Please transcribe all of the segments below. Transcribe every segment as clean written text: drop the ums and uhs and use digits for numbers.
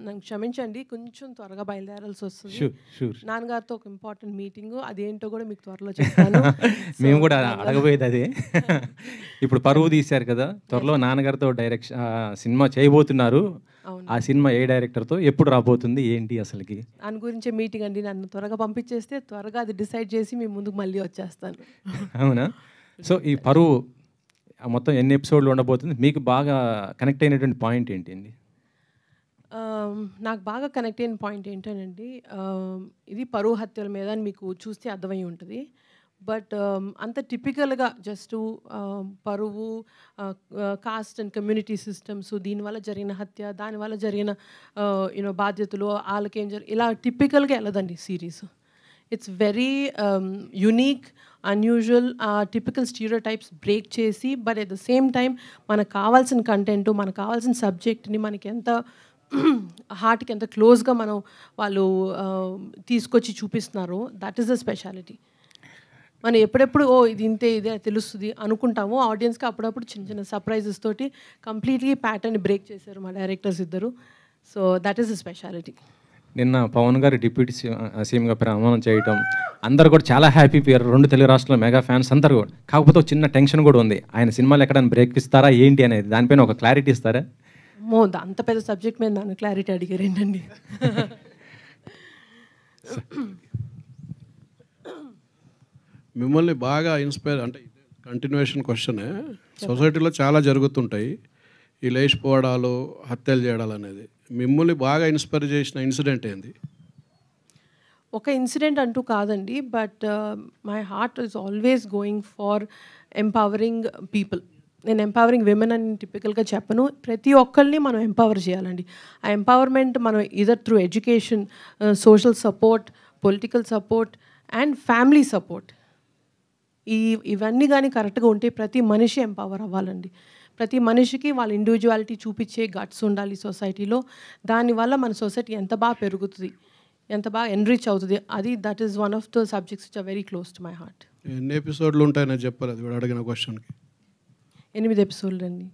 నన్ను క్షమించండి. కొంచెం త్వరగా బయలుదేరాల్సొస్తది. Sure, sure. నాన్నగారితో ఒక ఇంపార్టెంట్ మీటింగు. అదేంటో గూడా మీకు త్వరలో చెప్తాను. మేము కూడా అడగబోయేది అదే. ఇప్పుడు పరువు తీశారు కదా! త్వరలో నాన్నగారితో సినిమా చేయబోతున్నారు. అవును. ఆ సినిమా ఏ డైరెక్టర్‌తో ఎప్పుడు రాబోతుంది? ఏంటి అసలకి? దాని గురించే మీటింగ్ అండి. నన్ను త్వరగా పంపించేస్తే త్వరగా అది డిసైడ్ చేసి మీ ముందుకు మళ్ళీ వచ్చేస్తాను. అవునా? సో, ఈ పరువు మొత్తం ఎన్ని ఎపిసోడ్‌లు ఉండబోతుంది? మీకు బాగా కనెక్ట్ అయినటువంటి పాయింట్ ఏంటండి? నాకు బాగా కనెక్ట్ అయిన పాయింట్ ఏంటనండి, ఇది పరువు హత్యల మీద అని మీకు చూస్తే అర్థమై ఉంటుంది. బట్ అంత టిపికల్గా జస్ట్ పరువు, కాస్ట్ అండ్ కమ్యూనిటీ సిస్టమ్స్, దీనివల్ల జరిగిన హత్య, దానివల్ల జరిగిన బాధ్యతలు, వాళ్ళకేం ఇలా టిపికల్గా వెళ్ళదండి series. It's very unique, unusual, typical stereotypes break చేసి, but at the same time మనకు కావాల్సిన కంటెంట్, మనకు కావాల్సిన సబ్జెక్ట్ని మనకి ఎంత హార్ట్కి ఎంత క్లోజ్గా వాళ్ళు తీసుకొచ్చి చూపిస్తున్నారో, దట్ ఈస్ ద స్పెషాలిటీ. మనం ఎప్పుడెప్పుడు ఇది ఇంతే ఇదే తెలుస్తుంది అనుకుంటాము. ఆడియన్స్కి అప్పుడప్పుడు చిన్న చిన్న సర్ప్రైజెస్ తోటి కంప్లీట్లీ ప్యాటర్న్ బ్రేక్ చేశారు మా డైరెక్టర్స్ ఇద్దరు. So that is the speciality. నిన్న పవన్ గారు డిప్యూటీ సీఎంగా ప్రమాణం చేయటం, అందరూ కూడా చాలా హ్యాపీ పోయారు. 2 తెలుగు రాష్ట్రాల మెగా ఫ్యాన్స్ అందరూ కూడా. కాకపోతే చిన్న టెన్షన్ కూడా ఉంది. ఆయన సినిమాలు ఎక్కడైనా బ్రేక్ ఇస్తారా ఏంటి అనేది, దానిపైన ఒక క్లారిటీ ఇస్తారా? అంత పెద్ద సబ్జెక్ట్ మీద నన్ను క్లారిటీ అడిగారు ఏంటండి. మిమ్మల్ని బాగా ఇన్స్పైర్ అంటే కంటిన్యూషన్ క్వశ్చనే. సొసైటీలో చాలా జరుగుతుంటాయి ఈ లేచిపోవడాలు, హత్యలు చేయడాలు అనేది. మిమ్మల్ని బాగా ఇన్స్పైర్ చేసిన ఇన్సిడెంట్ ఏంది? ఒక ఇన్సిడెంట్ అంటూ కాదండి, but my heart is always going for empowering people. నేను ఎంపవరింగ్ విమెన్ అని టిపికల్గా చెప్పను. ప్రతి ఒక్కరిని మనం ఎంపవర్ చేయాలండి. ఆ ఎంపవర్మెంట్ మనం either through education, social support, political support and family support, ఇవన్నీ కానీ కరెక్ట్గా ఉంటే ప్రతి మనిషి ఎంపవర్ అవ్వాలండి. ప్రతి మనిషికి వాళ్ళ ఇండివిజువాలిటీ చూపించే గట్స్ ఉండాలి సొసైటీలో. దానివల్ల మన సొసైటీ ఎంత బాగా పెరుగుతుంది, ఎంత బాగా ఎన్రిచ్ అవుతుంది. That is one of the subjects which are very close to my heart. ఎన్ని ఎపిసోడ్లు ఉంటాయని చెప్పారు అది కూడా అడిగిన క్వశ్చన్కి. 8 ఎపిసోడ్లు అండి.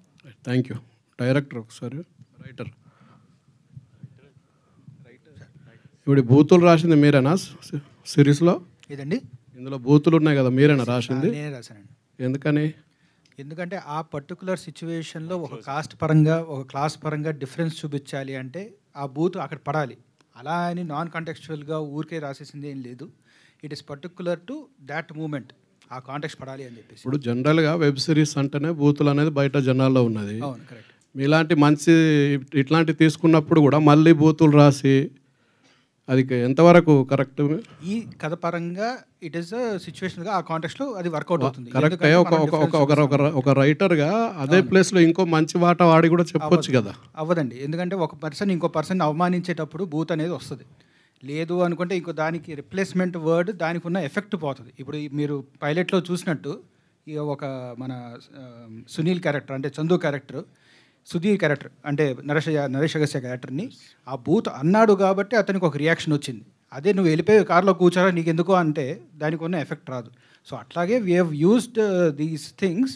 Thank you. డైరెక్టర్ ఒకసారి, రైటర్. ఇప్పుడు బూతులు రాసింది మీరేనా సిరీస్లో? ఇదండి ఇందులో బూతులు ఉన్నాయి కదా, మీరేనా రాసింది? నేనే రాశానండి. ఎందుకని? ఎందుకంటే ఆ పర్టికులర్ సిచ్యువేషన్లో ఒక కాస్ట్ పరంగా, ఒక క్లాస్ పరంగా డిఫరెన్స్ చూపించాలి అంటే ఆ బూత్ అక్కడ పడాలి. అలా అని నాన్ కాంటెక్చువల్గా ఊరికే రాసేసింది ఏం లేదు. It is particular to that moment, ఆ కాంటెక్స్ట్ పడాలి అని చెప్పేసి. ఇప్పుడు జనరల్గా వెబ్ సిరీస్ అంటేనే బూతులు అనేది బయట జనాల్లో ఉన్నది. అవును, కరెక్ట్. మీలాంటి మంచి ఇట్లాంటివి తీసుకున్నప్పుడు కూడా మళ్ళీ బూతులు రాసి అది ఎంతవరకు కరెక్ట్? ఈ కథ పరంగా ఇట్ ఈస్ సిచ్యువేషన్గా ఆ కాంటెక్స్ట్లో అది వర్కౌట్ అవుతుంది. కరెక్ట్. ఒక రైటర్గా అదే ప్లేస్లో ఇంకో మంచి మాట వాడి కూడా చెప్పొచ్చు కదా. అవ్వదండి, ఎందుకంటే ఒక పర్సన్ ఇంకో పర్సన్ అవమానించేటప్పుడు బూత్ అనేది వస్తుంది. లేదు అనుకుంటే ఇంకో దానికి రిప్లేస్మెంట్ వర్డ్ దానికి ఉన్న ఎఫెక్ట్ పోతుంది. ఇప్పుడు మీరు పైలట్లో చూసినట్టు ఒక మన సునీల్ క్యారెక్టర్ అంటే చందు క్యారెక్టర్, సుధీర్ క్యారెక్టర్ అంటే నరేష్ అగస్త్య క్యారెక్టర్ని ఆ బూత్ అన్నాడు కాబట్టి అతనికి ఒక రియాక్షన్ వచ్చింది. అదే నువ్వు వెళ్ళిపోయి కార్లో కూర్చోరా నీకు ఎందుకో అంటే దానికి ఉన్న ఎఫెక్ట్ రాదు. సో అట్లాగే we have used these things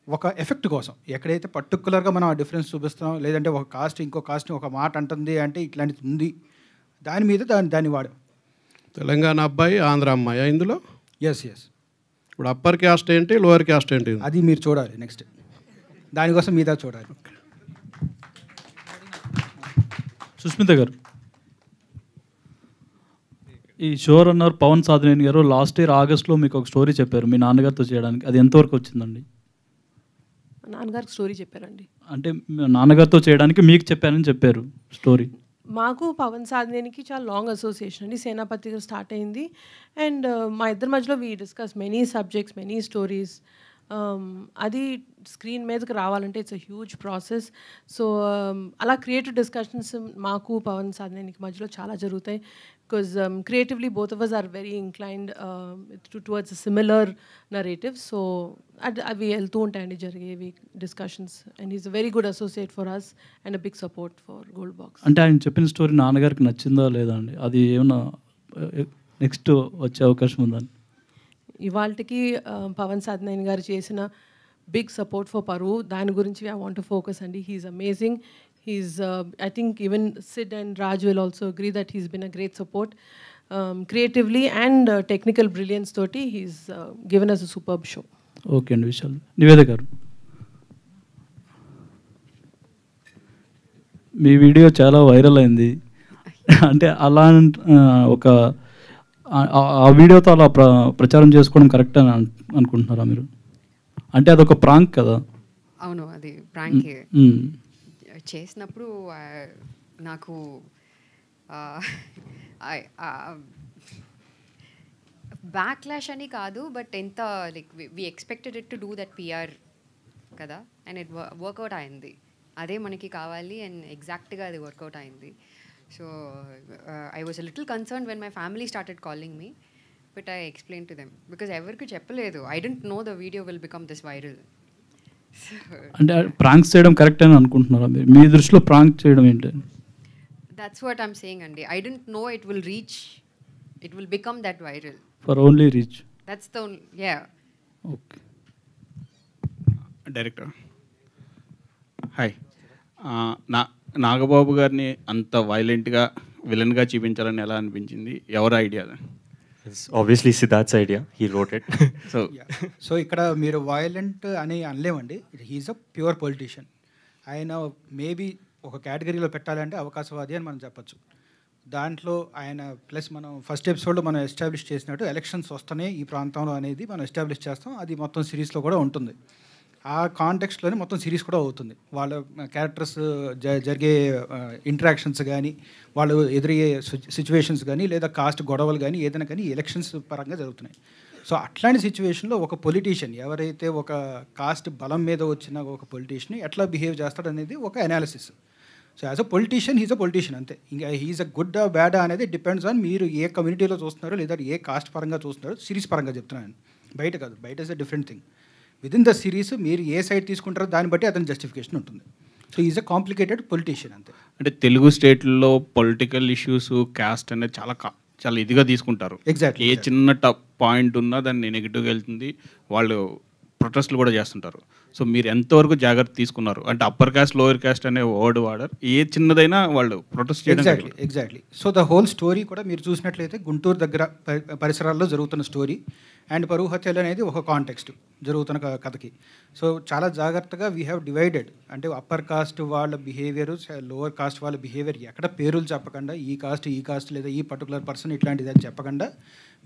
ఒక ఎఫెక్ట్ కోసం. ఎక్కడైతే పర్టికులర్గా మనం ఆ డిఫరెన్స్ చూపిస్తున్నాం, లేదంటే ఒక కాస్ట్ ఇంకో కాస్ట్ని ఒక మాట అంటుంది అంటే ఇట్లాంటిది ఉంది, దాని మీద దాన్ని వాడాం. తెలంగాణ అబ్బాయి, ఆంధ్ర అమ్మాయి ఇందులో? ఎస్. ఇప్పుడు అప్పర్ క్యాస్ట్ ఏంటి, లోవర్ క్యాస్ట్ ఏంటి? అది మీరు చూడాలి నెక్స్ట్, దానికోసం మీద చూడాలి. సుస్మిత గారు, ఈ షో రన్నర్ పవన్ సాధినేని గారు లాస్ట్ ఇయర్ ఆగస్ట్లో మీకు ఒక స్టోరీ చెప్పారు మీ నాన్నగారితో చేయడానికి. అది ఎంతవరకు వచ్చిందండి? నాన్నగారికి స్టోరీ చెప్పారండి. అంటే నాన్నగారితో చేయడానికి మీకు చెప్పానని చెప్పారు స్టోరీ. మాకు పవన్ సాధినేనికి చాలా లాంగ్ అసోసియేషన్ అండి. సేనాపతిగా స్టార్ట్ అయింది. అండ్ మా ఇద్దరి మధ్యలో we discuss many subjects, many stories. అది స్క్రీన్ మీదకి రావాలంటే it's a huge process. So అలా క్రియేటివ్ డిస్కషన్స్ మాకు పవన్ సాధినేనికి మధ్యలో చాలా జరుగుతాయి. Because creatively both of us are very inclined towards similar narrative. So అవి వెళ్తూ ఉంటాయండి జరిగేవి discussions. And is a very good associate for us and a big support for Gold Box. అంటే ఆయన చెప్పిన స్టోరీ నాన్నగారికి నచ్చిందా లేదా అండి? అది ఏమన్నా నెక్స్ట్ వచ్చే అవకాశం ఉందని? ఇవాళకి పవన్ సాధినేని గారు చేసిన బిగ్ సపోర్ట్ ఫర్ పరువు, దాని గురించి ఐ వాంట్ టు ఫోకస్ అండి. He's amazing. He's, I think even Sid and Raj will also agree that he's been a great support. Creatively and technical brilliance toti, he's given us a superb show. Okay అండి విశాల్. నివేద గారు, మీ video చాలా viral అయింది. అంటే అలా ఒక ఆ వీడియోతో అలా ప్రచారం చేసుకోవడం కరెక్ట్ అని అనుకుంటున్నారా మీరు? అంటే అదొక ప్రాంక్ కదా. అవును, అది ప్రాంక్ చేసినప్పుడు నాకు బ్యాక్లాష్ అని కాదు, బట్ ఎంత like we expected it to do that PR కదా, అండ్ ఇట్ వర్కౌట్ అయింది. అదే మనకి కావాలి అండ్ ఎగ్జాక్ట్గా అది వర్కౌట్ అయింది. So I was a little concern when my family started calling me, but I explain to them because ఎవరికి చెప్పలేదు. I don't know the video will become this viral. అంటే ప్రాంక్స్ చేయడం కరెక్ట్ అని అనుకుంటున్నారా మీరు? మీ దృష్టిలో ప్రాంక్ చేయడం ఏంటి? That's what I'm saying, Andy. I didn't know it will reach, it will become that viral. For only reach. That's the yeah. Okay. Director hi. Nagababu గారిని అంత వైలెంట్గా విలన్గా చూపించాలని ఎలా అనిపించింది? ఎవరి idea? Obviously Siddharth's idea, he wrote it. So ఇక్కడ మీరు వైలెంట్ అని అనలేమండి. He's a pure politician. ఆయన మేబీ ఒక కేటగిరీలో పెట్టాలంటే అవకాశవాది అని మనం చెప్పచ్చు. దాంట్లో ఆయన ప్లస్ మనం ఫస్ట్ ఎపిసోడ్లో మనం ఎస్టాబ్లిష్ చేసినట్టు ఎలక్షన్స్ వస్తున్నాయి ఈ ప్రాంతంలో అనేది మనం ఎస్టాబ్లిష్ చేస్తాం. అది మొత్తం సిరీస్లో కూడా ఉంటుంది. ఆ కాంటెక్స్ట్లోనే మొత్తం సిరీస్ కూడా అవుతుంది. వాళ్ళ క్యారెక్టర్స్ జరిగే ఇంటరాక్షన్స్ కానీ, వాళ్ళు ఎదురయ్యే సిచ్యువేషన్స్ కానీ, లేదా కాస్ట్ గొడవలు కానీ, ఏదైనా కానీ ఎలక్షన్స్ పరంగా జరుగుతున్నాయి. సో అట్లాంటి సిచ్యువేషన్లో ఒక పొలిటీషియన్ ఎవరైతే ఒక కాస్ట్ బలం మీద వచ్చిన ఒక పొలిటీషియన్ ఎట్లా బిహేవ్ చేస్తాడనేది ఒక analysis. So as a politician he's a politician అంతే. ఇంకా హీజ్ అ గుడ్ బ్యాడ్ అనేది డిపెండ్స్ ఆన్ మీరు ఏ కమ్యూనిటీలో చూస్తున్నారో లేదా ఏ కాస్ట్ పరంగా చూస్తున్నారో. సిరీస్ పరంగా చెప్తున్నాను, బయట కాదు. బయట is a different thing. Within the series మీరు ఏ సైడ్ తీసుకుంటారో దాన్ని బట్టి అతని జస్టిఫికేషన్ ఉంటుంది. So is a complicated politician అంతే. అంటే తెలుగు స్టేట్లో పొలిటికల్ ఇష్యూస్, కాస్ట్ అనేది చాలా ఇదిగా తీసుకుంటారు. ఎగ్జాక్ట్లీ. ఏ చిన్న పాయింట్ ఉన్నా దాన్ని నెగిటివ్గా వెళ్తుంది. వాళ్ళు ప్రొటెస్ట్లు కూడా చేస్తుంటారు. సో మీరు ఎంతవరకు జాగ్రత్త తీసుకున్నారు? అంటే అప్పర్ కాస్ట్, లోయర్ కాస్ట్ అనే వర్డ్ వాడరు. ఏ చిన్నదైనా వాళ్ళు ప్రొటెస్ట్ చేయడం. Exactly. So the whole story కూడా మీరు చూసినట్లయితే గుంటూరు దగ్గర పరిసరాల్లో జరుగుతున్న స్టోరీ అండ్ పరువు హత్యలు అనేది ఒక కాంటెక్స్ట్ జరుగుతున్న కథకి. సో చాలా జాగ్రత్తగా వీ హ్యావ్ డివైడెడ్. అంటే అప్పర్ కాస్ట్ వాళ్ళ బిహేవియర్, లోవర్ కాస్ట్ వాళ్ళ బిహేవియర్ ఎక్కడ పేర్లు చెప్పకుండా ఈ కాస్ట్ లేదా ఈ పర్టికులర్ పర్సన్ ఇట్లాంటిది అని చెప్పకుండా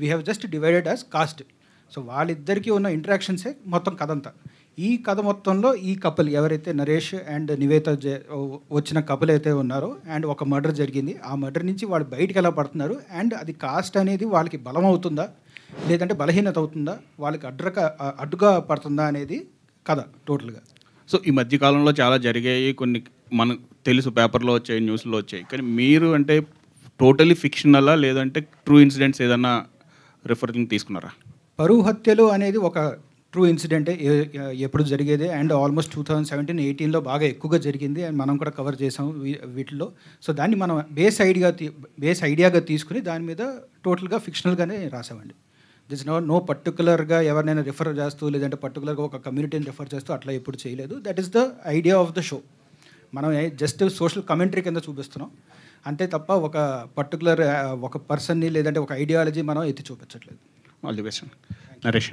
we have just divided as cost. So వాళ్ళిద్దరికీ ఉన్న ఇంటరాక్షన్సే మొత్తం కథ అంతా. ఈ కథ మొత్తంలో ఈ కపుల్ ఎవరైతే నరేష్ అండ్ నివేత వచ్చిన కపుల్ అయితే ఉన్నారో, అండ్ ఒక మర్డర్ జరిగింది. ఆ మర్డర్ నుంచి వాళ్ళు బయటికి ఎలా పడుతున్నారు, అండ్ అది కాస్ట్ అనేది వాళ్ళకి బలం అవుతుందా లేదంటే బలహీనత అవుతుందా, వాళ్ళకి అడ్డుగా పడుతుందా అనేది కథ టోటల్గా. సో ఈ మధ్యకాలంలో చాలా జరిగాయి కొన్ని, మనకు తెలుసు, పేపర్లో వచ్చాయి, న్యూస్లో వచ్చాయి. కానీ మీరు అంటే టోటలీ ఫిక్షనలా లేదంటే ట్రూ ఇన్సిడెంట్స్ ఏదన్నా రిఫరెన్స్ తీసుకున్నారా? పరువు హత్యలు అనేది ఒక ట్రూ ఇన్సిడెంటే, ఎప్పుడు జరిగేదే. అండ్ ఆల్మోస్ట్ 2017-18లో బాగా ఎక్కువగా జరిగింది. అండ్ మనం కూడా కవర్ చేసాం వీటిల్లో. సో దాన్ని మనం బేస్ ఐడియాగా తీసుకుని దాని మీద టోటల్గా ఫిక్షనల్గానే రాసామండి. దిస్ నో పర్టికులర్గా ఎవరినైనా రిఫర్ చేస్తూ లేదంటే పర్టికులర్గా ఒక కమ్యూనిటీని రిఫర్ చేస్తూ అట్లా ఎప్పుడు చేయలేదు. That is the idea of the show. మనం జస్ట్ సోషల్ కమెంటరీ కింద చూపిస్తున్నాం అంతే తప్ప ఒక పర్టికులర్ ఒక పర్సన్ని లేదంటే ఒక ఐడియాలజీ మనం ఎత్తి చూపించట్లేదు. All the best. Naresh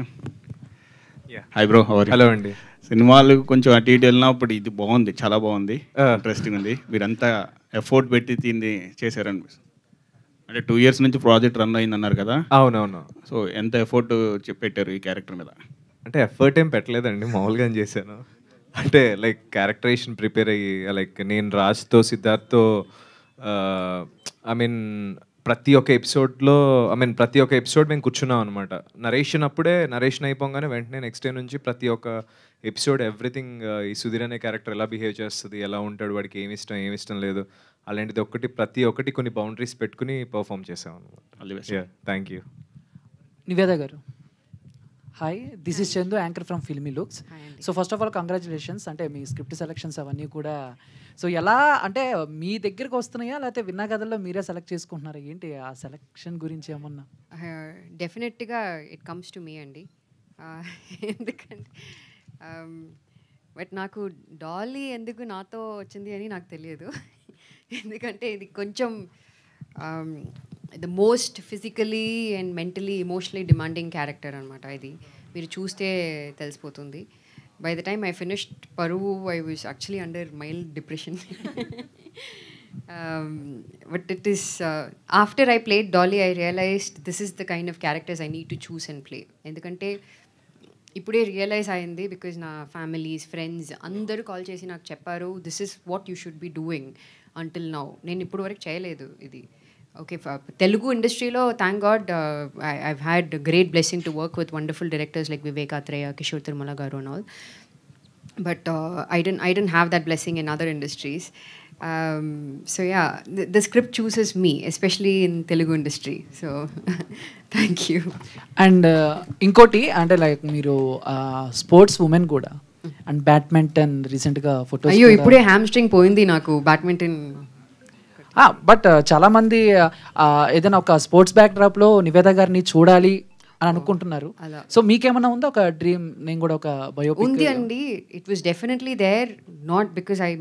hi bro, hello అండి. సినిమాలు కొంచెం అటు ఇటు వెళ్ళినప్పుడు ఇది బాగుంది, చాలా బాగుంది, ఇంట్రెస్టింగ్ ఉంది. మీరంతా ఎఫోర్ట్ పెట్టి దీన్ని చేశారండి. అంటే 2 years నుంచి ప్రాజెక్ట్ రన్ అయింది అన్నారు కదా? అవునవును. సో ఎంత ఎఫోర్ట్ పెట్టారు ఈ క్యారెక్టర్ మీద? అంటే ఎఫర్ట్ ఏం పెట్టలేదండి, మామూలుగా చేశాను. అంటే లైక్ క్యారెక్టరేషన్ ప్రిపేర్ అయ్యి, లైక్ నేను రాజ్తో సిద్ధార్థ్తో ఐ మీన్ ప్రతి ఒక్క ఎపిసోడ్ మేము కూర్చున్నాం అనమాట. నరేషన్ అయిపోగానే వెంటనే నెక్స్ట్ డే నుంచి ప్రతి ఒక్క ఎపిసోడ్ ఎవ్రీథింగ్, ఈ సుధీర్ అనే క్యారెక్టర్ ఎలా బిహేవ్ చేస్తుంది, ఎలా ఉంటాడు, వాడికి ఏమి ఇష్టం లేదు, అలాంటిది ప్రతి ఒక్కటి కొన్ని బౌండరీస్ పెట్టుకుని పర్ఫామ్ చేసాం అనమాట. Thank you. Niveda garu hi, this is Chandu, anchor from Filmy Looks. So first of all congratulations, అంటే మీ స్క్రిప్ట్ సెలెక్షన్స్ అవన్నీ కూడా. సో ఎలా అంటే మీ దగ్గరకు వస్తున్నాయా లేకపోతే విన్నా కథల్లో మీరే సెలెక్ట్ చేసుకుంటున్నారా, ఏంటి ఆ సెలెక్షన్ గురించి ఏమన్నా? డెఫినెట్గా ఇట్ కమ్స్ టు మీ అండి. ఎందుకంటే బట్ నాకు డాలీ ఎందుకు నాతో వచ్చింది అని నాకు తెలియదు. ఎందుకంటే ఇది కొంచెం the most physically and mentally emotionally demanding character అనమాట. ఇది మీరు చూస్తే తెలిసిపోతుంది. By the time I finished Paruvu I was actually under mild depression. But it is after I played Dolly I realized this is the kind of characters I need to choose and play. ఎందుకంటే ఇప్పుడే realise అయింది because నా families friends అందరూ call చేసి నాకు చెప్పారు this is what you should be doing until now. నేను ఇప్పుడు వరకు చేయలేదు ఇది. ఓకే, తెలుగు ఇండస్ట్రీలో thank God I had great blessing to work with wonderful directors like Vivek Athreya, Kishore Tirumala garu and all. But I didn't have that blessing in other industries. So yeah, the script chooses me, especially in Telugu industry. So thank you. And inkoti అంటే like మీరు sports women కూడా and badminton రీసెంట్గా photos. అయ్యో ఇప్పుడే hamstring పోయింది నాకు badminton. But చాలామంది ఏదైనా ఒక స్పోర్ట్స్ బ్యాక్డ్రాప్లో నివేద గారిని చూడాలి అని అనుకుంటున్నారు. సో మీకేమన్నా ఉందా ఒక డ్రీమ్? నేను కూడా ఒక బయోపిక్ ఉంది అండి. It was definitely there, not because I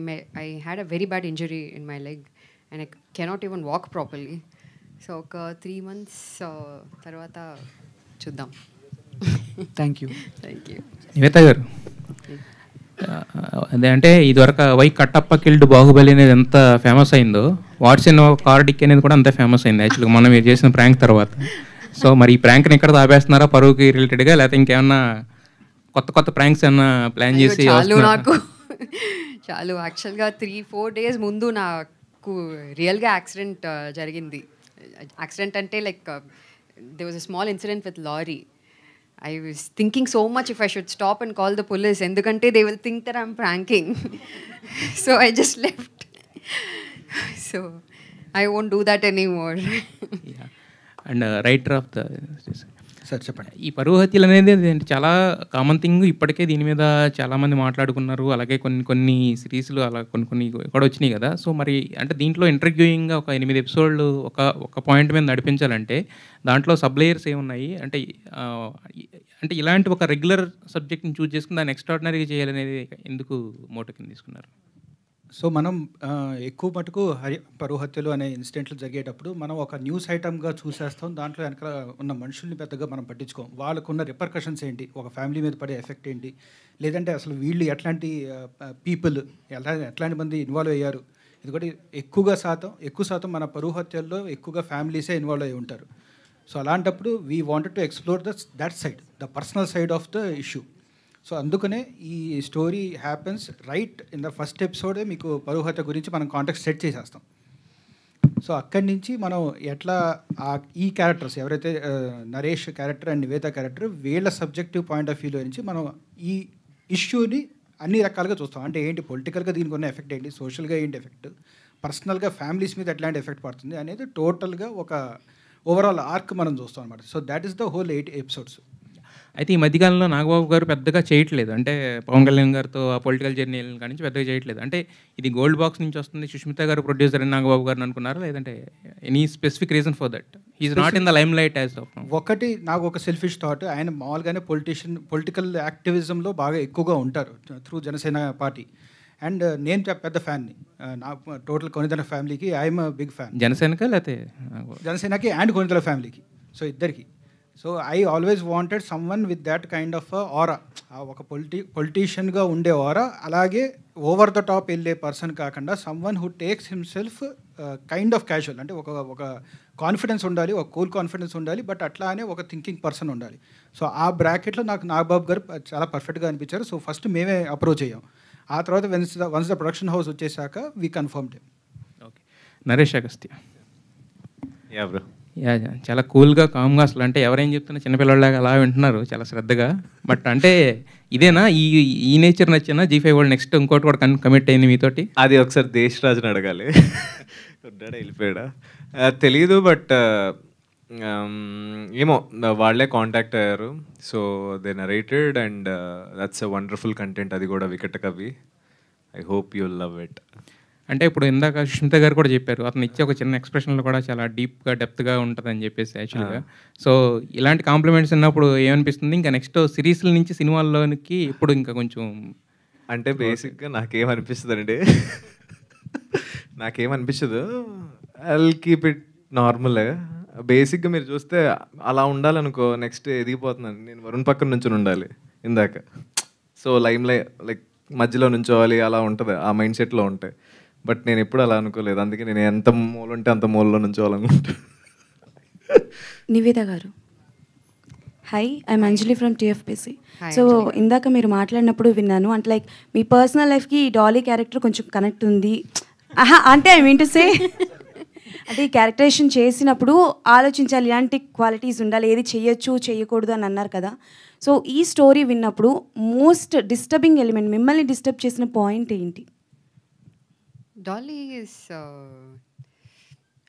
had a very bad injury in my leg and I cannot even walk properly. So ఒక 3 months తర్వాత చూద్దాం. Thank you. నివేత గారు, అదే అంటే ఇదివరకు వై కట్టప్ప కిల్డ్ బాహుబలి అనేది ఎంత ఫేమస్ అయిందో, వాట్స్ ఇన్ కార్డిక్ అనేది కూడా అంతే ఫేమస్ అయింది యాక్చువల్గా మనం మీరు చేసిన ప్రాంక్ తర్వాత. సో మరి ఈ ప్రాంక్ని ఎక్కడ ఆపేస్తున్నారా పరువుకి రిలేటెడ్గా, లేకపోతే ఇంకేమన్నా కొత్త ప్రాంక్స్ ఏమన్నా ప్లాన్ చేసి? నాకు చాలు యాక్చువల్గా 3-4 days ముందు నాకు రియల్గా యాక్సిడెంట్ జరిగింది. యాక్సిడెంట్ అంటే like there was a small incident with lorry. I was thinking so much if I should stop and call the police ఎందుకంటే they will think that I'm pranking. So I just left. So I won't do that anymore. And writer of the sir చెప్పండి. ఈ పరువు హత్యలు అనేది చాలా common thing. ఇప్పటికే దీని మీద చాలామంది మాట్లాడుకున్నారు. అలాగే కొన్ని సిరీస్లు అలా కొన్ని కూడా వచ్చినాయి కదా. సో మరి అంటే దీంట్లో ఇంటర్వ్యూయింగ్గా ఒక 8 episodes ఒక పాయింట్ మీద నడిపించాలంటే దాంట్లో సబ్ లేయర్స్ ఏమున్నాయి అంటే ఇలాంటి ఒక రెగ్యులర్ సబ్జెక్ట్ని చూస్ చేసుకుని దాన్ని ఎక్స్ట్రాడినరీగా చేయాలనేది ఎందుకు మోటో కింద తీసుకున్నారు? సో మనం ఎక్కువ మటుకు పరువు హత్యలు అనే ఇన్సిడెంట్లు జరిగేటప్పుడు మనం ఒక న్యూస్ ఐటమ్గా చూసేస్తాం. దాంట్లో వెనక ఉన్న మనుషుల్ని పెద్దగా మనం పట్టించుకోం. వాళ్ళకున్న రిపర్కషన్స్ ఏంటి, ఒక ఫ్యామిలీ మీద పడే ఎఫెక్ట్ ఏంటి, లేదంటే అసలు వీళ్ళు ఎట్లాంటి పీపుల్ ఎట్లాంటి మంది ఇన్వాల్వ్ అయ్యారు. ఇది కూడా ఎక్కువ శాతం మన పరువు హత్యల్లో ఎక్కువగా ఫ్యామిలీసే ఇన్వాల్వ్ అయ్యి ఉంటారు. సో అలాంటప్పుడు we wanted to explore that side, the personal side of the issue. So అందుకనే ఈ story happens right in the first ఎపిసోడే మీకు పరువు హత్య గురించి మనం కాంటాక్ట్ సెట్ చేసేస్తాం. సో అక్కడి నుంచి మనం ఎట్లా ఈ క్యారెక్టర్స్ ఎవరైతే Naresh character and Nivetha character వీళ్ళ సబ్జెక్టివ్ పాయింట్ ఆఫ్ వ్యూలో నుంచి మనం ఈ ఇష్యూని అన్ని రకాలుగా చూస్తాం. అంటే ఏంటి పొలిటికల్గా దీనికి ఉన్న ఎఫెక్ట్ ఏంటి, సోషల్గా ఏంటి ఎఫెక్ట్, పర్సనల్గా ఫ్యామిలీస్ మీద ఎట్లాంటి ఎఫెక్ట్ పడుతుంది అనేది టోటల్గా ఒక ఓవరాల్ ఆర్క్ మనం చూస్తాం అనమాట. So that is the whole 8 episodes. అయితే ఈ మధ్యకాలంలో నాగబాబు గారు పెద్దగా చేయట్లేదు. అంటే పవన్ కళ్యాణ్ గారితో ఆ పొలిటికల్ జర్నీ కాడి నుంచి పెద్దగా చేయట్లేదు. అంటే ఇది గోల్డ్ బాక్స్ నుంచి వస్తుంది, సుష్మిత గారు ప్రొడ్యూసర్ అని నాగబాబు గారిని అనుకున్నారా, లేదంటే any specific reason for that is not in the lime light as of now? ఒకటి నాకు ఒక సెల్ఫిష్ థాట్, ఆయన మామూలుగానే పొలిటికల్ యాక్టివిజంలో బాగా ఎక్కువగా ఉంటారు త్రూ జనసేన పార్టీ. అండ్ నేను పెద్ద ఫ్యాన్ని, నా టోటల్ కొనిదల ఫ్యామిలీకి ఐఎమ్ బిగ్ ఫ్యాన్. జనసేనకా లేకపోతే జనసేనకి అండ్ కొనిదల ఫ్యామిలీకి, సో ఇద్దరికి. So I always wanted someone with that kind of ఆరా, ఒక పొలిటీషియన్గా ఉండే ఆరా, అలాగే ఓవర్ ద టాప్ వెళ్ళే పర్సన్ కాకుండా someone who takes himself kind of casual. అంటే ఒక కాన్ఫిడెన్స్ ఉండాలి, ఒక కూల్ కాన్ఫిడెన్స్ ఉండాలి, బట్ అట్లానే ఒక థింకింగ్ పర్సన్ ఉండాలి. సో ఆ బ్రాకెట్లో నాకు నాగబాబు గారు చాలా పర్ఫెక్ట్గా అనిపించారు. సో ఫస్ట్ మేమే అప్రోచ్ అయ్యాం. ఆ తర్వాత వన్స్ ద ప్రొడక్షన్ హౌస్ వచ్చేసాక we confirmed. Okay, Naresh Agastya. Yeah bro. Yeah, చాలా కూల్గా కామ్గా, అసలు అంటే ఎవరేం చెప్తున్నా చిన్నపిల్లలాగా అలా వింటున్నారు చాలా శ్రద్ధగా. బట్ అంటే ఇదేనా ఈ నేచర్ నచ్చినా G5 వాళ్ళు నెక్స్ట్ ఇంకోటి కూడా కమిట్ అయింది మీతోటి? అది ఒకసారి దేశ్ రాజుని అడగాలి. ఉన్నాడా వెళ్ళిపోయాడా తెలీదు. బట్ ఏమో వాళ్ళే కాంటాక్ట్ అయ్యారు. So they narrated and that's a wonderful content. అది కూడా వికట కవి. I hope you love it. అంటే ఇప్పుడు ఇందాక సుష్మిత గారు కూడా చెప్పారు, అతను ఇచ్చే ఒక చిన్న ఎక్స్ప్రెషన్లో కూడా చాలా డీప్గా డెప్త్గా ఉంటుందని చెప్పేసి యాక్చువల్గా. సో ఇలాంటి కాంప్లిమెంట్స్ ఉన్నప్పుడు ఏమనిపిస్తుంది, ఇంకా నెక్స్ట్ సిరీస్ల నుంచి సినిమాల్లోనికి ఇప్పుడు ఇంకా కొంచెం అంటే బేసిక్గా నాకేమనిపిస్తుంది నాకేమనిపించదు, ఐ కీప్ ఇట్ నార్మల్. బేసిక్గా మీరు చూస్తే అలా ఉండాలనుకో, నెక్స్ట్ ఎదిగిపోతున్నాను నేను, వరుణ్ పక్కన నుంచి ఉండాలి ఇందాక. సో లైక్ మధ్యలో నుంచోవాలి, అలా ఉంటుంది, ఆ మైండ్ సెట్లో ఉంటాయి. బట్ నేను ఎప్పుడు అలా అనుకోలేదు, అందుకే నేను ఎంత మూల ఉంటే అంత మూలలో నుంచోవాలనుకుంటా. Niveda garu, hi, I'm Anjali from TFPC. So ఇందాక మీరు మాట్లాడినప్పుడు విన్నాను అంటే లైక్ మీ పర్సనల్ లైఫ్కి ఈ డాలీ క్యారెక్టర్ కొంచెం కనెక్ట్ ఉంది. అంటే ఐ మీన్ టు సే అంటే ఈ క్యారెక్టరేషన్ చేసినప్పుడు ఆలోచించాలి, ఇలాంటి క్వాలిటీస్ ఉండాలి, ఏది చేయొచ్చు చేయకూడదు అని అన్నారు కదా. సో ఈ స్టోరీ విన్నప్పుడు మోస్ట్ డిస్టర్బింగ్ ఎలిమెంట్, మిమ్మల్ని డిస్టర్బ్ చేసిన పాయింట్ ఏంటి? Dolly is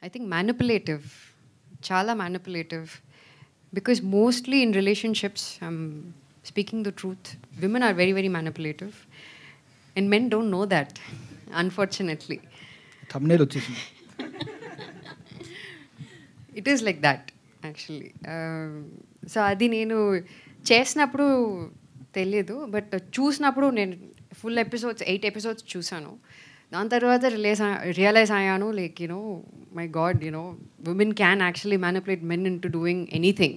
I think manipulative, చాలా manipulative. Because mostly in relationships, I'm speaking the truth, women are very, very manipulative. And men don't know that, unfortunately. thumbnail వచ్చేసింది. It is like that, actually. So అది నేను చేసినప్పుడు తెలియదు, but చూసినప్పుడు నేను full episodes 8 episodes చూసాను. దాని తర్వాత రియలైజ్ అయ్యాను, like my God, women can actually manipulate men into doing anything,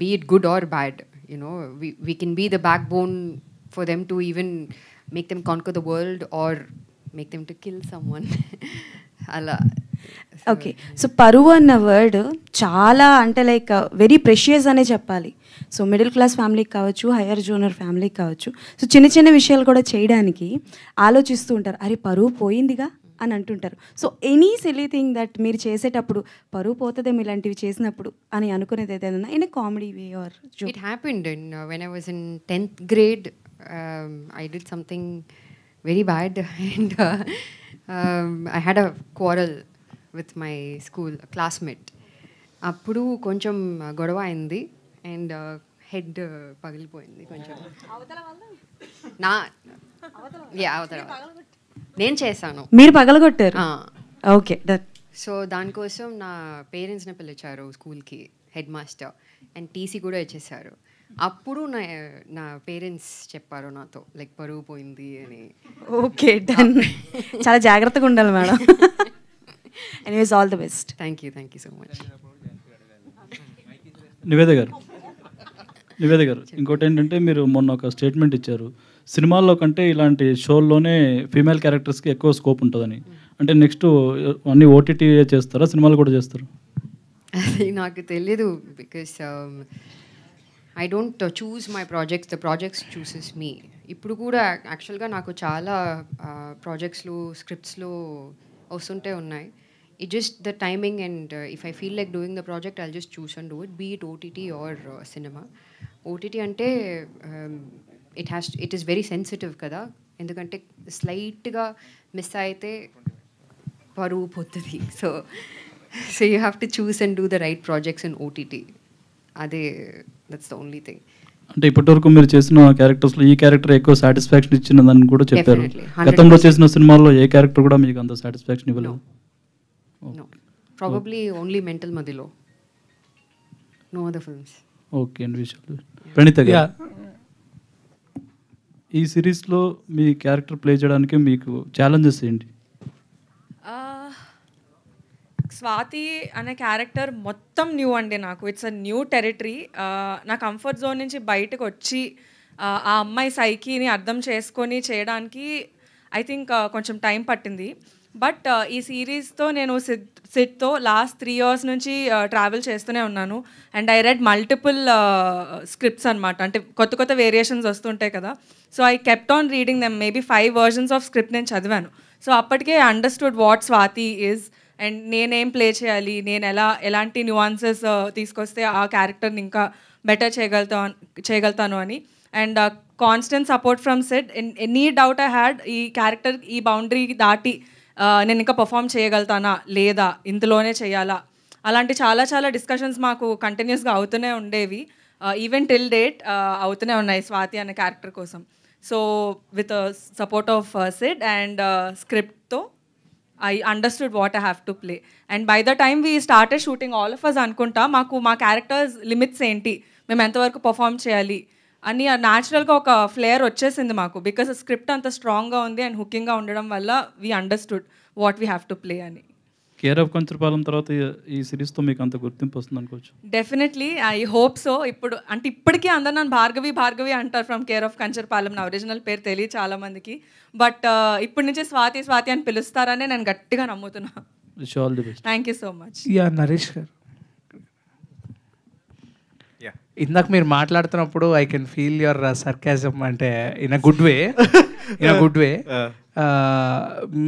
be it good or bad. We can be the backbone for them to even make them conquer the world or make them to kill someone. అలా. Okay, so పరువు అన్న word చాలా అంటే like very precious అనే చెప్పాలి. So middle class ఫ్యామిలీకి కావచ్చు, higher genre ఫ్యామిలీకి కావచ్చు, సో చిన్న చిన్న విషయాలు కూడా చేయడానికి ఆలోచిస్తూ ఉంటారు, అరే పరువు పోయిందిగా అని అంటుంటారు. So any silly thing that మీరు చేసేటప్పుడు పరువు పోతుందేమో ఇలాంటివి చేసినప్పుడు అని అనుకునేది ఏదైనా in comedy way or joke? It happened when I was in 10th grade. I did something very bad and I had a quarrel with my school classmate. అప్పుడు కొంచెం గొడవ అయింది అండ్ హెడ్ పగిలిపోయింది కొంచెం. అవతల నేను చేశాను, మీరు పగలగొట్టారు? ఓకే. సో దానికోసం నా పేరెంట్స్ని పిలిచారు స్కూల్కి, హెడ్ మాస్టర్, అండ్ టీసీ కూడా ఇచ్చేసారు. అప్పుడు నా పేరెంట్స్ చెప్పారు నాతో, లైక్ పరువు పోయింది అని. Okay, done. చాలా జాగ్రత్తగా ఉండాలి మేడం. Anyways, all the best. Thank you so much. Niveda garu, ఇంకోటి ఏంటంటే మీరు మొన్న ఒక స్టేట్మెంట్ ఇచ్చారు, సినిమాల్లో కంటే ఇలాంటి షోల్లోనే ఫీమేల్ క్యారెక్టర్స్కి ఎక్కువ స్కోప్ ఉంటుందని. అంటే నెక్స్ట్ అన్ని ఓటీటీ చేస్తారా, సినిమాలు కూడా చేస్తారు? అది నాకు తెలీదు, because I don't choose my projects, the projects chooses me. ఇప్పుడు కూడా యాక్చువల్గా నాకు చాలా ప్రాజెక్ట్స్లో స్క్రిప్ట్స్లో వస్తుంటే ఉన్నాయి. It just the timing, and if I feel like doing the project, I'll just choose and do it, be it OTT or cinema. OTT ante it is very sensitive kada, endukante slight ga miss aithe paruvu pottadi. So you have to choose and do the right projects in OTT. That's the only thing. అంటే ఇప్పటివరకు మీరు చేసిన క్యారెక్టర్స్లో ఈ character ఎక్కువ satisfaction ఇచ్చినదని కూడా చెప్పారు. గతంలో చేసిన సినిమాల్లో ఏ క్యారెక్టర్ కూడా మీకు అంత సాటిస్ఫాక్షన్ ఇవ్వలేదు? No, probably only Mental Madilo. No other films. Okay అండి. విషయాలు ప్రణీత గారు, ఈ సిరీస్లో మీ క్యారెక్టర్ ప్లే చేయడానికి మీకు ఛాలెంజెస్ ఏంటి? స్వాతి అనే క్యారెక్టర్ మొత్తం న్యూ అండి నాకు. It's a new territory. నా కంఫర్ట్ జోన్ నుంచి బయటకు వచ్చి ఆ అమ్మాయి సైకీని అర్థం చేసుకొని చేయడానికి ఐ థింక్ కొంచెం టైం పట్టింది. బట్ ఈ సిరీస్తో నేను సిడ్తో లాస్ట్ 3 years నుంచి ట్రావెల్ చేస్తూనే ఉన్నాను. And I read multiple scripts అనమాట. అంటే కొత్త వేరియేషన్స్ వస్తుంటాయి కదా. So I kept on reading them. Maybe 5 versions of script నేను చదివాను. సో అప్పటికే I understood what Swathi is and నేనేం ప్లే చేయాలి, నేను ఎలాంటి న్యూఆన్సెస్ తీసుకొస్తే ఆ క్యారెక్టర్ని ఇంకా బెటర్ చేయగలుగుతాను అని. And constant support from Sid. Any doubt I had ఈ క్యారెక్టర్ ఈ బౌండరీ దాటి నేను ఇంకా పర్ఫామ్ చేయగలుగుతానా లేదా, ఇందులోనే చేయాలా, అలాంటి చాలా డిస్కషన్స్ మాకు కంటిన్యూస్గా అవుతూనే ఉండేవి. ఈవెన్ టిల్ డేట్ అవుతూనే ఉన్నాయి స్వాతి అనే క్యారెక్టర్ కోసం. So with support of Sid and స్క్రిప్ట్తో I understood what I have to play. And by the time we started shooting all of us అనుకుంటా మా క్యారెక్టర్స్ లిమిట్స్ ఏంటి, మేము ఎంతవరకు పర్ఫామ్ చేయాలి, అని న్యాచురల్గా ఒక ఫ్లేయర్ వచ్చేసింది మాకు, బికాస్ స్క్రిప్ట్ అంత స్ట్రాంగ్గా ఉంది అండ్ హుకింగ్గా ఉండడం వల్ల we understood what we have to play అని. కేర్ ఆఫ్ కంచరపాలెం తర్వాత ఈ సిరీస్తో మీకు అంత గుర్తింపు వస్తుంది అనుకోవచ్చు. Definitely I hope so. ఇప్పుడు అంటే ఇప్పటికీ అందరు నన్ను భార్గవి అంటారు ఫ్రమ్ కేర్ ఆఫ్ కంచరపాలెం. నా ఒరిజినల్ పేరు తెలియదు చాలామందికి, బట్ ఇప్పటి నుంచి స్వాతి అని పిలుస్తారని నేను గట్టిగా నమ్ముతున్నా. Wish all the best. Thank you so much. Yeah Naresh garu, ఇందాక మీరు మాట్లాడుతున్నప్పుడు I can feel your sarcasm, అంటే ఇన్ అ గుడ్ వే.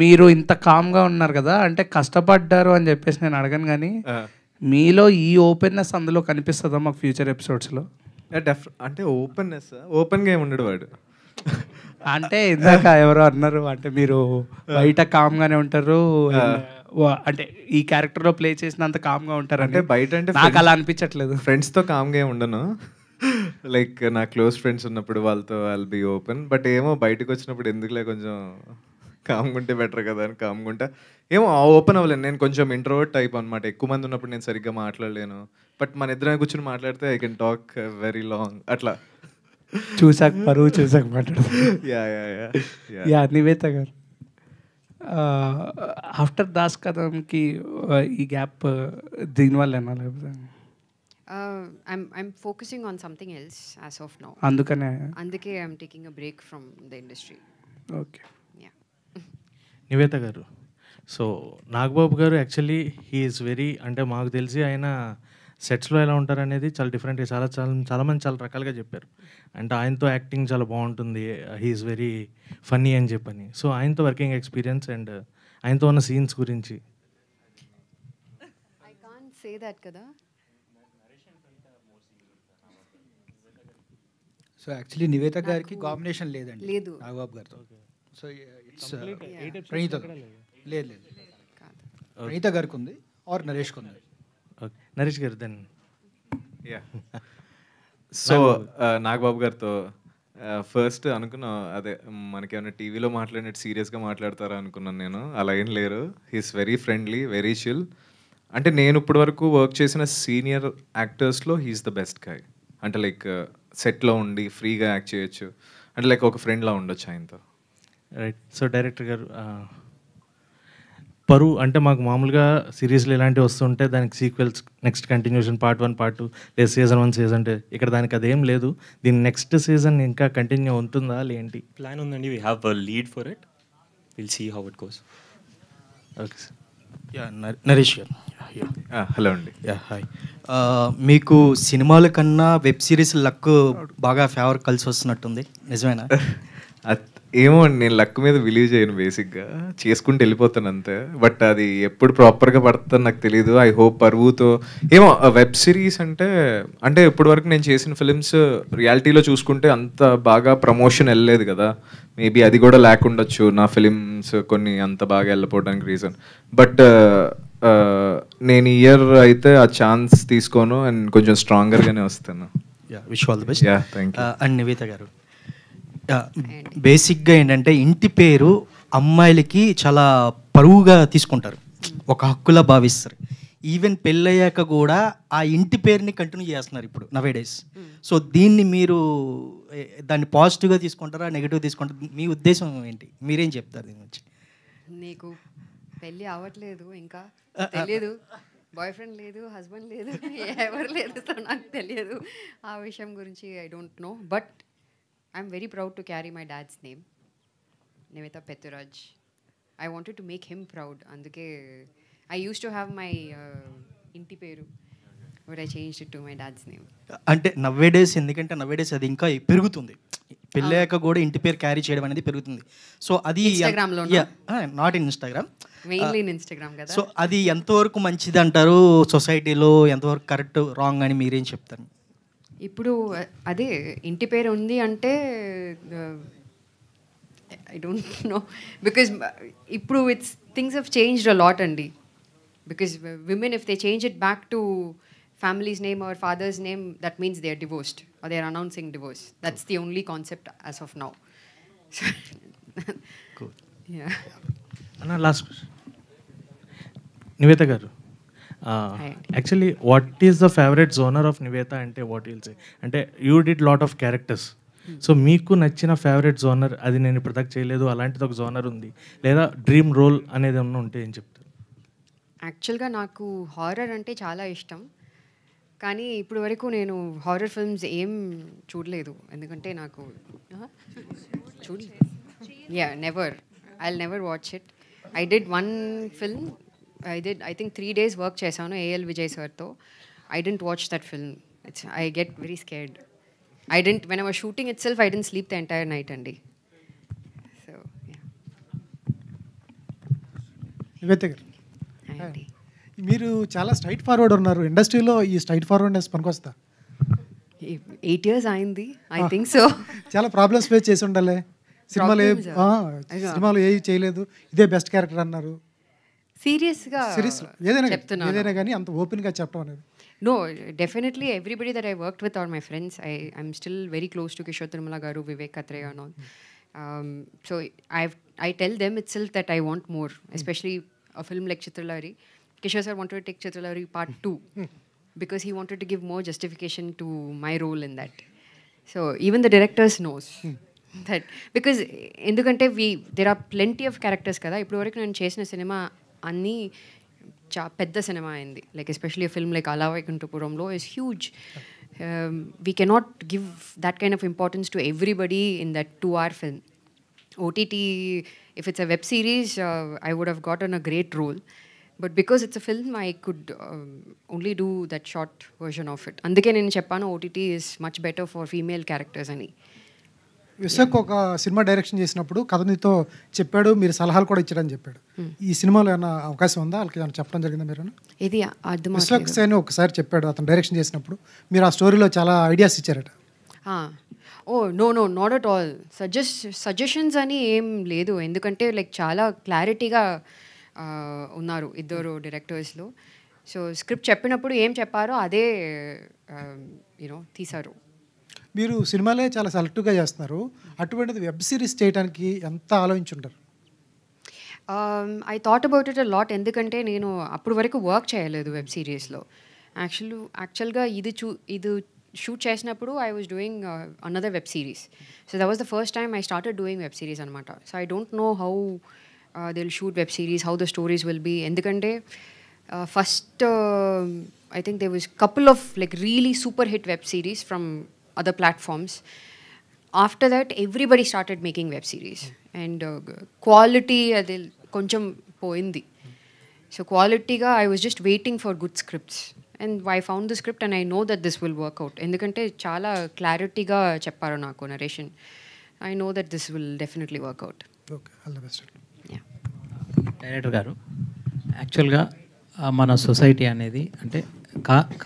మీరు ఇంత కామ్గా ఉన్నారు కదా, అంటే కష్టపడ్డారు అని చెప్పేసి నేను అడగను, కానీ మీలో ఈ ఓపెన్నెస్ అందులో కనిపిస్తుందా మాకు ఫ్యూచర్ ఎపిసోడ్స్లో? అంటే ఓపెన్గా ఏమి ఉండడు వాడు. అంటే ఇందాక ఎవరో అన్నారు, అంటే మీరు బయట కామ్గానే ఉంటారు, అంటే ఈ క్యారెక్టర్లో ప్లే చేసినంత కామ్గా ఉంటారు. అంటే బయట అంటే నాకు అలా అనిపించట్లేదు. ఫ్రెండ్స్తో కామ్గా ఏమి ఉండను, లైక్ నా క్లోజ్ ఫ్రెండ్స్ ఉన్నప్పుడు వాళ్ళతో ఐల్ బీ ఓపెన్. బట్ ఏమో బయటకు వచ్చినప్పుడు ఎందుకులే కొంచెం కామ్గా ఉంటే బెటర్ కదా అని కామ్గా ఉంటా. ఏమో ఓపెన్ అవ్వలేను, నేను కొంచెం ఇంట్రోవర్ట్ టైప్ అనమాట. ఎక్కువ మంది ఉన్నప్పుడు నేను సరిగ్గా మాట్లాడలేను. బట్ మన ఇద్దరం కూర్చొని మాట్లాడితే I can talk very long అట్లా. చూసాక మాట్లాడు. యా నివేత గారు, ఆఫ్టర్ దాస్ కథంకి ఈ గ్యాప్ దీనివల్ల లేకపోతే I'm focusing on something else as of now. అందుకే I'm taking a break from the industry. Okay. Yeah. Nivetha గారు, సో నాగబాబు గారు యాక్చువల్లీ హీ ఈజ్ వెరీ, అంటే మాకు తెలిసి ఆయన సెట్స్లో ఎలా ఉంటారనేది చాలా డిఫరెంట్గా చాలామంది చాలా రకాలుగా చెప్పారు. అంటే ఆయనతో యాక్టింగ్ చాలా బాగుంటుంది, హీ ఈజ్ వెరీ ఫన్నీ అని చెప్పని. సో ఆయనతో వర్కింగ్ ఎక్స్పీరియన్స్ అండ్ ఆయనతో ఉన్న సీన్స్ గురించి. I can't say that కదా. సో యాక్చువల్లీ నివేత గారికి కాంబినేషన్ లేదండి లేదు నాగబాబు గారితో. సో ఇట్స్ ప్రణీత లేదు ప్రణీత గారికి ఉంది ఆర్ నరేష్కి ఉంది. ఓకే, నరేష్ గారు దెన్. యా, సో నాగబాబు గారితో ఫస్ట్ అనుకున్నా, అదే మనకేమైనా టీవీలో మాట్లాడినట్టు సీరియస్గా మాట్లాడతారా అనుకున్నాను నేను. అలా ఏం లేరు, he's very friendly, very chill. అంటే నేను ఇప్పటి వరకు వర్క్ చేసిన సీనియర్ యాక్టర్స్లో హీస్ ద బెస్ట్ గాయ్. అంటే లైక్ సెట్లో ఉండి ఫ్రీగా యాక్ట్ చేయొచ్చు, అంటే లైక్ ఒక ఫ్రెండ్లా ఉండొచ్చు ఆయనతో. రైట్. సో డైరెక్టర్ గారు, పరు అంటే మాకు మామూలుగా సిరీస్లు ఇలాంటివి వస్తుంటే దానికి sequels, next continuation, part 1 part 2 లేదా సీజన్ 1 సీజన్ 2. ఇక్కడ దానికి అదేం లేదు. దీని నెక్స్ట్ సీజన్ ఇంకా కంటిన్యూ ఉంటుందా లేంటి? ప్లాన్ ఉందండి, we have a lead for it, will see how it goes. Okay sir. Yeah Naresh garu. Hello అండి. Yeah hi. మీకు సినిమాల కన్నా వెబ్ సిరీస్ లక్ బాగా ఫేవర్ కలిసి వస్తున్నట్టుంది, నిజమేనా? ఏమో అండి, నేను లక్ మీద బిలీవ్ చేయను, బేసిక్గా చేసుకుంటూ వెళ్ళిపోతాను అంతే. బట్ అది ఎప్పుడు ప్రాపర్గా పడుతుందో నాకు తెలియదు. ఐ హోప్ పరువుతో ఏమో వెబ్ సిరీస్ అంటే ఇప్పటి వరకు నేను చేసిన ఫిలిమ్స్ రియాలిటీలో చూసుకుంటే అంత బాగా ప్రమోషన్ వెళ్ళలేదు కదా. మేబీ అది కూడా లేకుండొచ్చు నా ఫిలిమ్స్ కొన్ని అంత బాగా వెళ్ళిపోవడానికి రీజన్. బట్ నేను ఈ ఇయర్ అయితే ఆ ఛాన్స్ తీసుకోను అండ్ కొంచెం స్ట్రాంగర్గానే వస్తాను. Yeah, wish all the best. Yeah, thank you. And Nivetha గారు, బేసిక్గా ఏంటంటే ఇంటి పేరు అమ్మాయిలకి చాలా పరువుగా తీసుకుంటారు, ఒక హక్కులా భావిస్తారు. ఈవెన్ పెళ్ళయ్యాక కూడా ఆ ఇంటి పేరుని కంటిన్యూ చేస్తున్నారు ఇప్పుడు నవేడేస్. సో దీన్ని మీరు దాన్ని పాజిటివ్గా తీసుకుంటారా, నెగిటివ్ తీసుకుంటారా? మీ ఉద్దేశం ఏంటి, మీరేం చెప్తారు దీని గురించి? నీకు పెళ్ళి అవ్వట్లేదు, ఇంకా తెలియదు, బాయ్ ఫ్రెండ్ లేదు, హస్బెండ్ లేదు, ఎవరు లేదు, సో నాకు తెలియదు ఆ విషయం గురించి. I don't know, but I'm very proud to carry my dad's name, Nivetha Pethuraj. I wanted to make him proud. అందుకే I use to have my ఇంటి పేరు, but I changed it to my dad's name. అంటే nowadays, ఎందుకంటే nowadays అది ఇంకా పెరుగుతుంది, పెళ్ళాక కూడా ఇంటి పేరు క్యారీ చేయడం అనేది పెరుగుతుంది. సో అది not in Instagram, mainly in Instagram కదా. సో అది ఎంతవరకు మంచిది అంటారు సొసైటీలో, ఎంతవరకు కరెక్ట్ రాంగ్ అని మీరేం చెప్తారు? ఇప్పుడు అదే ఇంటి పేరు ఉంది అంటే ఐ డోంట్ నో, బికాజ్ ఇప్పుడు it's things have changed a lot అండి. Because women if they change it back to family's name or father's name, that means they are divorced or they are announcing divorce. That's the only concept as of now. Cool. Yeah. Anna, last question. Nivetha garu, actually what is the favourite genre of Nivetha అంటే what will say అంటే you did lot of characters. So మీకు నచ్చిన favourite genre అది నేను product చేయలేదు అలాంటిది ఒక genre ఉంది లేదా డ్రీమ్ రోల్ అనేది ఏమన్నా ఉంటే ఏం చెప్తారు? యాక్చువల్గా నాకు హారర్ అంటే చాలా ఇష్టం, కానీ ఇప్పుడు వరకు నేను హారర్ ఫిల్మ్స్ ఏం చూడలేదు. ఎందుకంటే నాకు చూడలేదు. Never, I never watch it. I did one film, I think 3 days work చేశాను AL విజయ్ సార్తో. I didn't watch that film. I get very scared. When I was shooting itself, I didn't sleep the entire night అండి. So, yeah. Nivetha గారు, మీరు చాలా straight forward ఉన్నారు. ఇండస్ట్రీలో ఈ straight forwardness పనికొస్తా? 8 years అయింది, ఐ థింక్ సో. చాలా ప్రాబ్లమ్స్ ఫేస్ చేసి ఉండాలి. సినిమాలు ఏవి చేయలేదు, ఇదే బెస్ట్ క్యారెక్టర్ అన్నారు. సీరియస్గా ఏదైనా కానీ అంత ఓపెన్గా చెప్పడం అనేది. No, definitely everybody that I worked with are my friends. I'm still very close to Kishore Tirumala garu, Vivek Katreya and all. So I tell them itself that I want more, especially a film like Chitralari. Kishore sir wanted to take Chitralari part 2 because he wanted to give more justification to my role in that. So even the directors knows that, because endukante there are plenty of characters kada. Ippudu varaku nenu chesina cinema anni పెద్ద cinema అయింది. Like especially film like అలా వైకుంఠపురంలో is huge. We cannot give that kind of importance to everybody in that 2-hour film. OTT, if it's a web series, I would have gotten a great role. But because it's a film, I could only do that short version of it. అందుకే నేను చెప్పాను OTT is much better for female characters అని. విశాఖ ఒక cinema direction చేసినప్పుడు కథ నీతో చెప్పాడు, మీరు సలహాలు కూడా ఇచ్చారని చెప్పాడు. ఈ సినిమాలో ఏమైనా అవకాశం ఉందా? వాళ్ళకి ఏమైనా చెప్పడం జరిగిందా మీరు? ఇది విశాఖ సేన్ ఒకసారి చెప్పాడు అతను డైరెక్షన్ చేసినప్పుడు, మీరు ఆ స్టోరీలో చాలా ఐడియాస్ ఇచ్చారట. No not at all. Suggestions అని ఏం లేదు, ఎందుకంటే లైక్ చాలా క్లారిటీగా ఉన్నారు ఇద్దరు డైరెక్టర్స్లో. సో స్క్రిప్ట్ చెప్పినప్పుడు ఏం చెప్పారో అదే తీశారు. మీరు సినిమాలే చాలా సెలెక్టివ్గా చేస్తున్నారు, అటువంటిది వెబ్ సిరీస్ చేయడానికి ఎంత ఆలోచించుంటారు? I thought about it a lot, ఎందుకంటే నేను అప్పుడు వరకు వర్క్ చేయలేదు వెబ్ సిరీస్లో. యాక్చువల్గా ఇది షూట్ చేసినప్పుడు I was doing another web series. So that was the first time I started doing web series అనమాట. So I don't know how they will shoot web series, how the stories will be. ఎందుకంటే first I think there was a couple of like really super hit web series from other platforms. After that, everybody started making web series, and quality adi koncham poindi. So quality ga I was just waiting for good scripts, and I found the script and I know that this will work out. Endukante chaala clarity ga chepparu naaku narration. I know that this will definitely work out. Okay, all the best. Yeah. Director గారు, యాక్చువల్గా మన society అనేది అంటే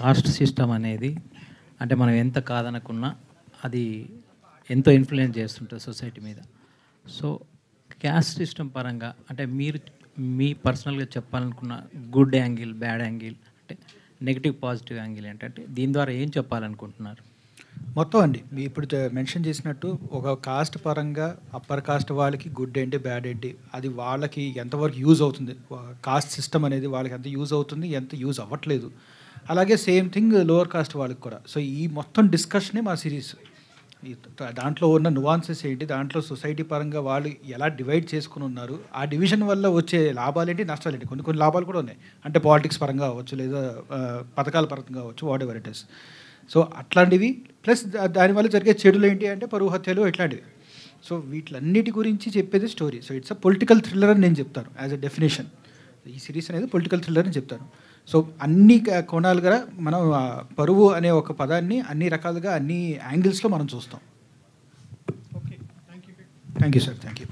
cost system అనేది అంటే మనం ఎంత కాదనుకున్నా అది ఎంతో ఇన్ఫ్లుయెన్స్ చేస్తుంటుంది సొసైటీ మీద. సో క్యాస్ట్ సిస్టమ్ పరంగా అంటే మీరు మీ పర్సనల్గా చెప్పాలనుకున్న గుడ్ యాంగిల్, బ్యాడ్ యాంగిల్, అంటే నెగిటివ్ పాజిటివ్ యాంగిల్ ఏంటంటే దీని ద్వారా ఏం చెప్పాలనుకుంటున్నారు? మొత్తం అండి మీ ఇప్పుడు మెన్షన్ చేసినట్టు ఒక కాస్ట్ పరంగా అప్పర్ కాస్ట్ వాళ్ళకి గుడ్ ఏంటి బ్యాడ్ ఏంటి అది వాళ్ళకి ఎంతవరకు యూజ్ అవుతుంది, కాస్ట్ సిస్టమ్ అనేది వాళ్ళకి ఎంత యూజ్ అవుతుంది, ఎంత యూజ్ అవ్వట్లేదు. అలాగే సేమ్ థింగ్ లోవర్ కాస్ట్ వాళ్ళకి కూడా. సో ఈ మొత్తం డిస్కషనే మా సిరీస్. దాంట్లో ఉన్న నువాన్సెస్ ఏంటి, దాంట్లో సొసైటీ పరంగా వాళ్ళు ఎలా డివైడ్ చేసుకుని ఉన్నారు, ఆ డివిజన్ వల్ల వచ్చే లాభాలు ఏంటి, నష్టాలు ఏంటి. కొన్ని లాభాలు కూడా ఉన్నాయి, అంటే పాలిటిక్స్ పరంగా అవ్వచ్చు, లేదా పథకాల పరంగా అవ్వచ్చు, what ever it is. So అట్లాంటివి ప్లస్ దానివల్ల జరిగే చెడులు ఏంటి అంటే పరువు హత్యలు ఇట్లాంటివి. సో వీటిలన్నిటి గురించి చెప్పేది story. So it's a political thriller అని నేను చెప్తాను యాజ్ అ డెఫినేషన్. ఈ సిరీస్ అనేది పొలిటికల్ థ్రిల్లర్ అని చెప్తాను. సో అన్ని కోణాలుగా మనం పరువు అనే ఒక పదాన్ని అన్ని రకాలుగా అన్ని యాంగిల్స్లో మనం చూస్తాం. Thank you sir, thank you.